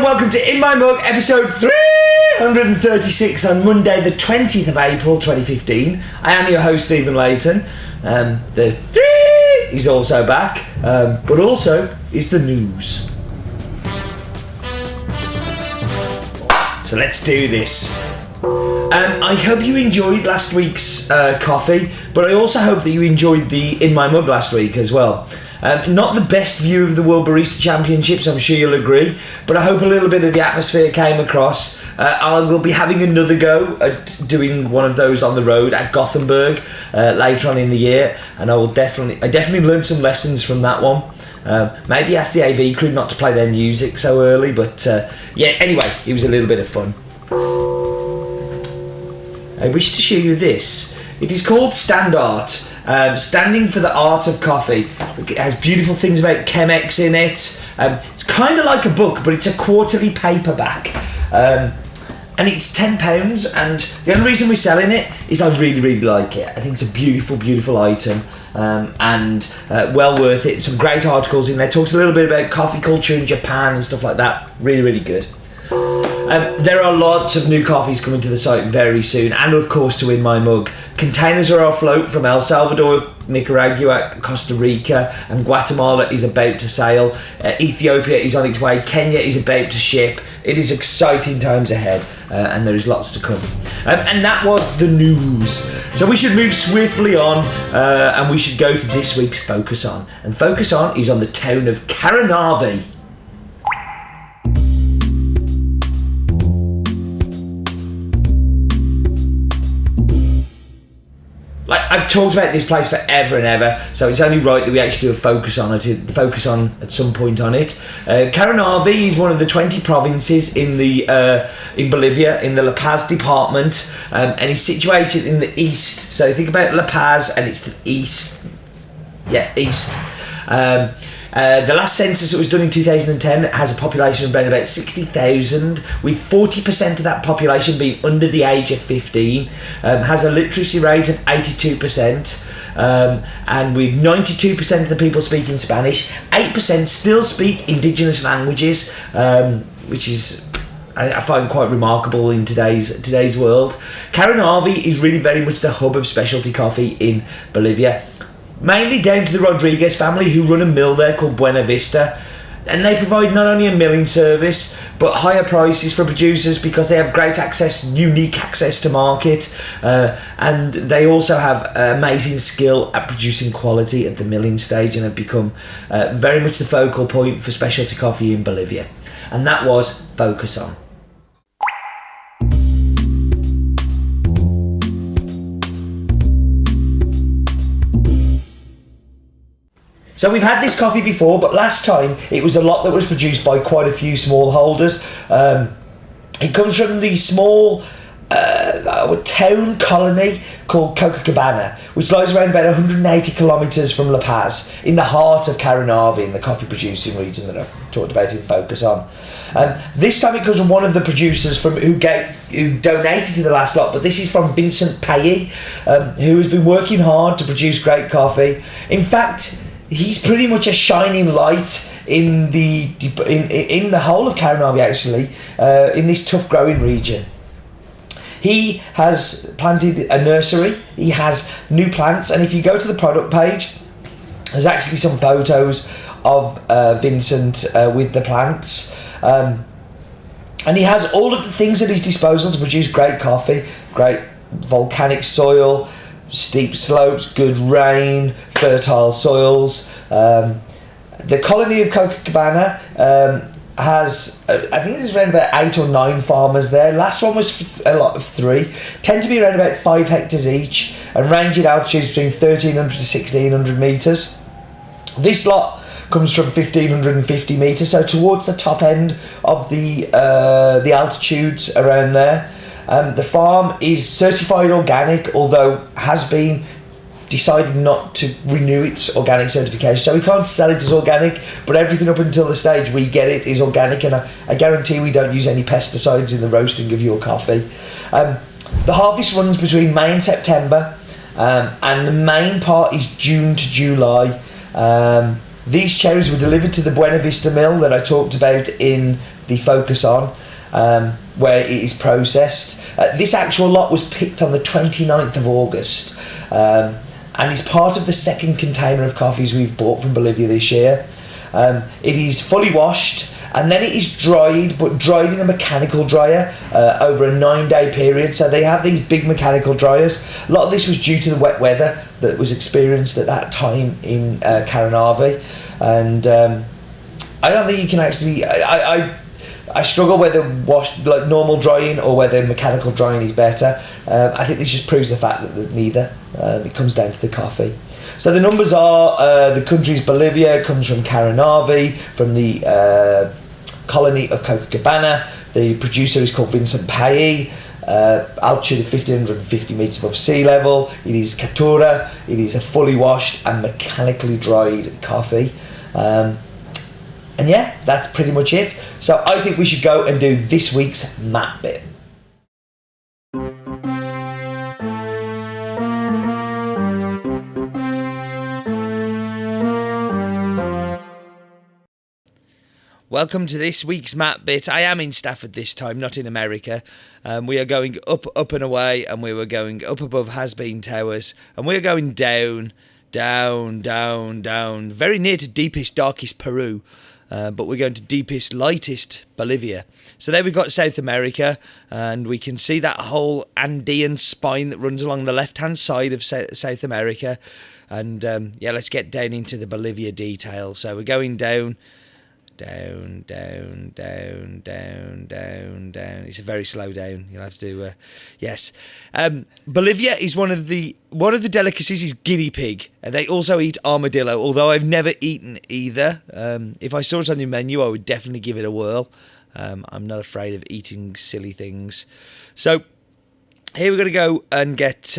welcome to In My Mug, episode 336 on Monday, the 20th of April 2015. I am your host, Stephen Layton. The 3 is also back, but also is the news. So let's do this. I hope you enjoyed last week's coffee, but I also hope that you enjoyed the In My Mug last week as well. Not the best view of the World Barista Championships, I'm sure you'll agree, but I hope a little bit of the atmosphere came across. I will be having another go at doing one of those on the road at Gothenburg later on in the year, and I definitely learned some lessons from that one. Maybe ask the AV crew not to play their music so early, but yeah, anyway, it was a little bit of fun. I wish to show you this. It is called Stand Art. Standing for the art of coffee. It has beautiful things about Chemex in it. It's kind of like a book, but it's a quarterly paperback. And it's £10, and the only reason we're selling it is I really, really like it. I think it's a beautiful, beautiful item, and well worth it. Some great articles in there. Talks a little bit about coffee culture in Japan and stuff like that. Really, really good. There are lots of new coffees coming to the site very soon, and of course to In My Mug. Containers are afloat from El Salvador, Nicaragua, Costa Rica, and Guatemala is about to sail. Ethiopia is on its way. Kenya is about to ship. It is exciting times ahead, and there is lots to come. And that was the news. So we should move swiftly on, and we should go to this week's Focus On. And Focus On is on the town of Caranavi. I've talked about this place forever and ever, so it's only right that we actually do a focus on at some point on it. Caranavi is one of the 20 provinces in Bolivia, in the La Paz department, and is situated in the east. So think about La Paz, and it's to the east. Yeah, east. The last census that was done in 2010 has a population of around about 60,000, with 40% of that population being under the age of 15, has a literacy rate of 82%, and with 92% of the people speaking Spanish, 8% still speak indigenous languages, which is I find quite remarkable in today's world. Caranavi is really very much the hub of specialty coffee in Bolivia. Mainly down to the Rodriguez family, who run a mill there called Buena Vista, and they provide not only a milling service but higher prices for producers because they have great access, unique access to market, and they also have amazing skill at producing quality at the milling stage, and have become very much the focal point for specialty coffee in Bolivia. And that was Focus On. So we've had this coffee before, but last time it was a lot that was produced by quite a few smallholders. It comes from the small town colony called Copacabana, which lies around about 180 kilometres from La Paz, in the heart of Caranavi, in the coffee producing region that I've talked about in Focus On. This time it comes from one of the producers who donated to the last lot, but this is from Vincent Paye, who has been working hard to produce great coffee. In fact, he's pretty much a shining light in the whole of Caranavi, actually, in this tough growing region. He has planted a nursery, he has new plants, and if you go to the product page, there's actually some photos of Vincent with the plants. And he has all of the things at his disposal to produce great coffee, great volcanic soil, steep slopes, good rain, fertile soils. The colony of Copacabana has, I think there's around about 8 or 9 farmers there. Last one was a lot of 3. Tend to be around about 5 hectares each, and range in altitudes between 1,300 to 1,600 metres. This lot comes from 1,550 metres, so towards the top end of the altitudes around there. The farm is certified organic, although has been decided not to renew its organic certification, so we can't sell it as organic, but everything up until the stage we get it is organic, and I guarantee we don't use any pesticides in the roasting of your coffee. The harvest runs between May and September, and the main part is June to July. These cherries were delivered to the Buena Vista mill that I talked about in the focus on, where it is processed. This actual lot was picked on the 29th of August, and is part of the second container of coffees we've bought from Bolivia this year. It is fully washed, and then it is dried, but dried in a mechanical dryer over a 9-day period. So they have these big mechanical dryers. A lot of this was due to the wet weather that was experienced at that time in Caranavi, and I don't think you can actually. I struggle whether like normal drying or whether mechanical drying is better. I think this just proves the fact that neither. It comes down to the coffee. So the numbers are, the country's Bolivia, comes from Caranavi, from the colony of Copacabana. The producer is called Vincent Paye. Altitude of 1,550 metres above sea level. It is Caturra. It is a fully washed and mechanically dried coffee. And yeah, that's pretty much it. So I think we should go and do this week's map bit. Welcome to this week's map bit. I am in Stafford this time, not in America. We are going up and away, and we were going up above Has-Been Towers, and we are going down, very near to deepest, darkest Peru. But we're going to deepest, lightest Bolivia. So there we've got South America, and we can see that whole Andean spine that runs along the left-hand side of South America. And yeah, let's get down into the Bolivia detail. So we're going down. It's a very slow down. You'll have to, yes. Bolivia is one of the delicacies is guinea pig, and they also eat armadillo. Although I've never eaten either. If I saw it on your menu, I would definitely give it a whirl. I'm not afraid of eating silly things. So here we're going to go and get.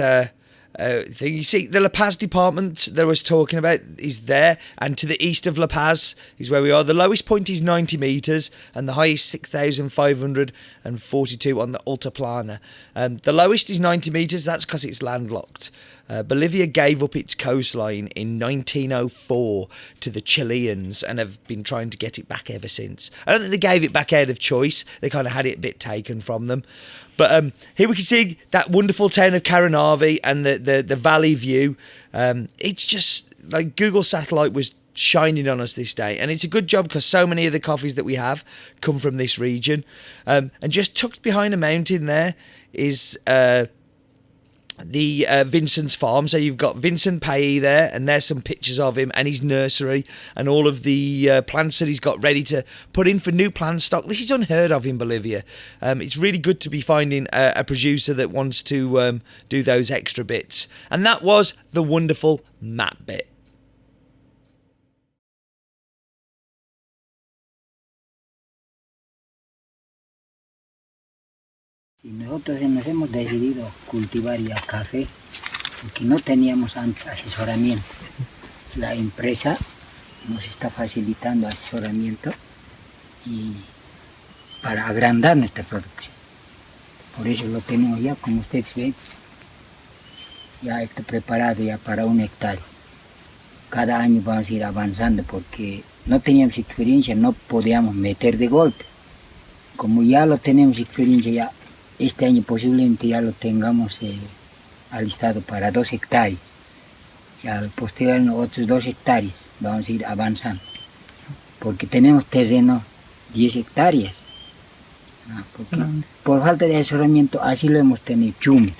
You see, the La Paz department that I was talking about is there, and to the east of La Paz is where we are. The lowest point is 90 metres, and the highest 6,542 on the Altiplano. The lowest is 90 metres, that's because it's landlocked. Bolivia gave up its coastline in 1904 to the Chileans and have been trying to get it back ever since. I don't think they gave it back out of choice, they kind of had it a bit taken from them. But here we can see that wonderful town of Caranavi and the valley view. It's just like Google Satellite was shining on us this day. And it's a good job because so many of the coffees that we have come from this region. And just tucked behind a mountain there is the Vincent's farm. So you've got Vincent Paye there, and there's some pictures of him and his nursery and all of the plants that he's got ready to put in for new plant stock. This is unheard of in Bolivia. It's really good to be finding a producer that wants to do those extra bits. And that was the wonderful map bit. Y nosotros nos hemos decidido cultivar ya café porque no teníamos antes asesoramiento. La empresa nos está facilitando asesoramiento y para agrandar nuestra producción. Por eso lo tenemos ya, como ustedes ven, ya está preparado ya para 1 hectárea. Cada año vamos a ir avanzando porque no teníamos experiencia, no podíamos meter de golpe. Como ya lo tenemos experiencia ya, este año posiblemente ya lo tengamos alistado para 2 hectáreas. Y al posterior otros 2 hectáreas vamos a ir avanzando. Porque tenemos terreno 10 hectáreas. Porque por falta de asesoramiento así lo hemos tenido, chume,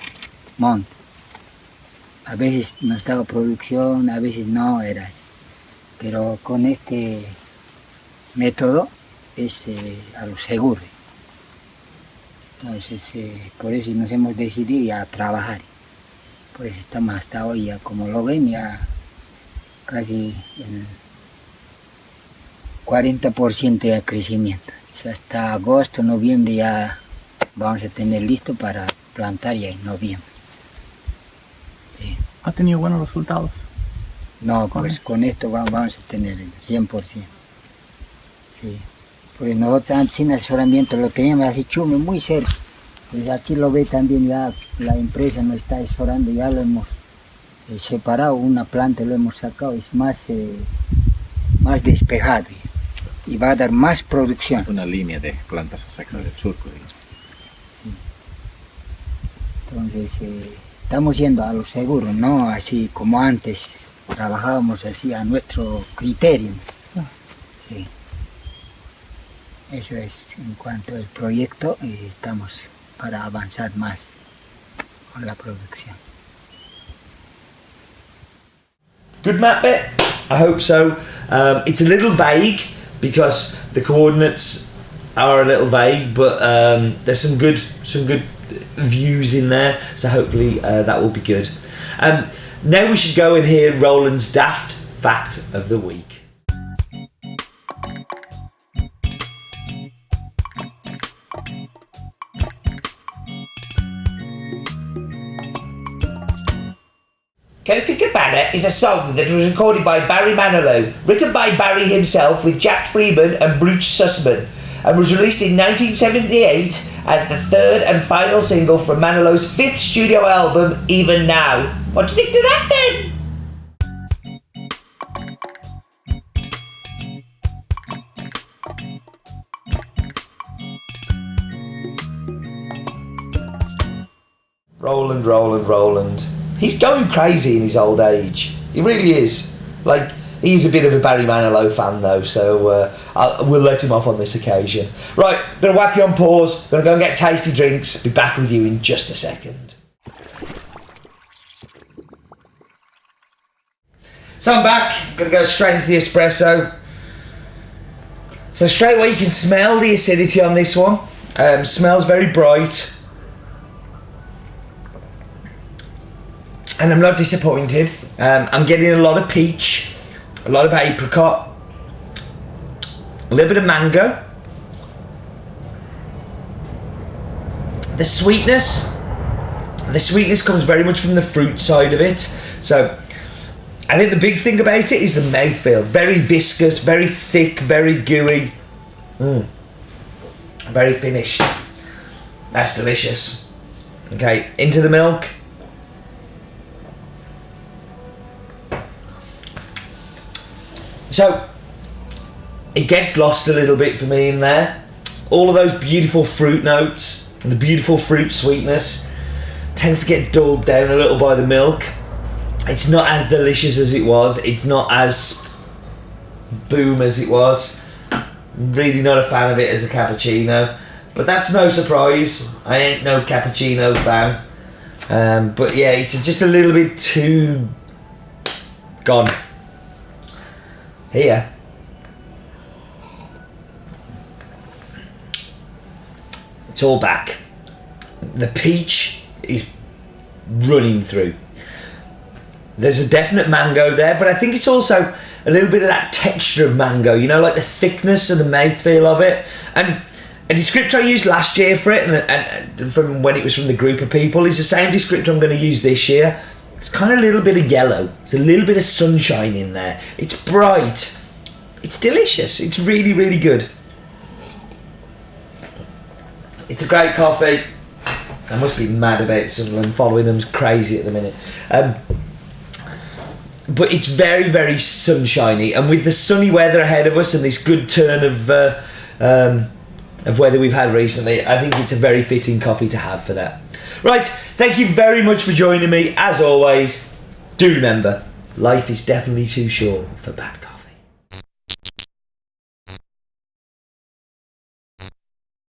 monte. A veces nos daba producción, a veces no, era así. Pero con este método es a lo seguro. Entonces, por eso nos hemos decidido ya a trabajar. Por eso estamos hasta hoy, ya como lo ven, ya casi el 40% de crecimiento. Hasta agosto, noviembre ya vamos a tener listo para plantar ya en noviembre. Sí. ¿Ha tenido buenos resultados? No, pues con esto vamos a tener el 100%. Sí. Porque nosotros antes sin asesoramiento lo teníamos así chume muy cerca. Pues aquí lo ve también ya la empresa nos está asesorando, ya lo hemos separado, una planta lo hemos sacado, es más despejado. y va a dar más producción. Una línea de plantas acerca del surco. Digamos. Entonces estamos yendo a lo seguro, no así como antes, trabajábamos así a nuestro criterio. Sí. Eso es en cuanto al proyecto, estamos para avanzar más con la producción. Good map bit? I hope so. It's a little vague because the coordinates are a little vague, but there's some good views in there, so hopefully that will be good. Now we should go and hear Roland's daft fact of the week. Copacabana is a song that was recorded by Barry Manilow, written by Barry himself with Jack Freeman and Bruce Sussman, and was released in 1978 as the third and final single from Manilow's fifth studio album, Even Now. What do you think to that then? Roland. He's going crazy in his old age. He really is. Like, he's a bit of a Barry Manilow fan though, so we'll let him off on this occasion. Right, gonna whack you on pause, gonna go and get tasty drinks, be back with you in just a second. So I'm back, gonna go straight into the espresso. So straight away you can smell the acidity on this one. Smells very bright. And I'm not disappointed. I'm getting a lot of peach, a lot of apricot, a little bit of mango. The sweetness comes very much from the fruit side of it. So I think the big thing about it is the mouthfeel. Very viscous, very thick, very gooey. Very finished. That's delicious. Okay, into the milk. So, it gets lost a little bit for me in there. All of those beautiful fruit notes and the beautiful fruit sweetness tends to get dulled down a little by the milk. It's not as delicious as it was. It's not as boom as it was. Really not a fan of it as a cappuccino. But that's no surprise. I ain't no cappuccino fan. But yeah, it's just a little bit too gone. Here, it's all back. The peach is running through. There's a definite mango there, but I think it's also a little bit of that texture of mango, you know, like the thickness and the mouthfeel of it. And a descriptor I used last year for it, and from when it was from the group of people, is the same descriptor I'm going to use this year. It's kind of a little bit of yellow. There's a little bit of sunshine in there. It's bright. It's delicious. It's really, really good. It's a great coffee. I must be mad about Sunderland, following them crazy at the minute. But it's very, very sunshiny. And with the sunny weather ahead of us and this good turn of weather we've had recently, I think it's a very fitting coffee to have for that. Right, thank you very much for joining me. As always, do remember, life is definitely too short for bad coffee.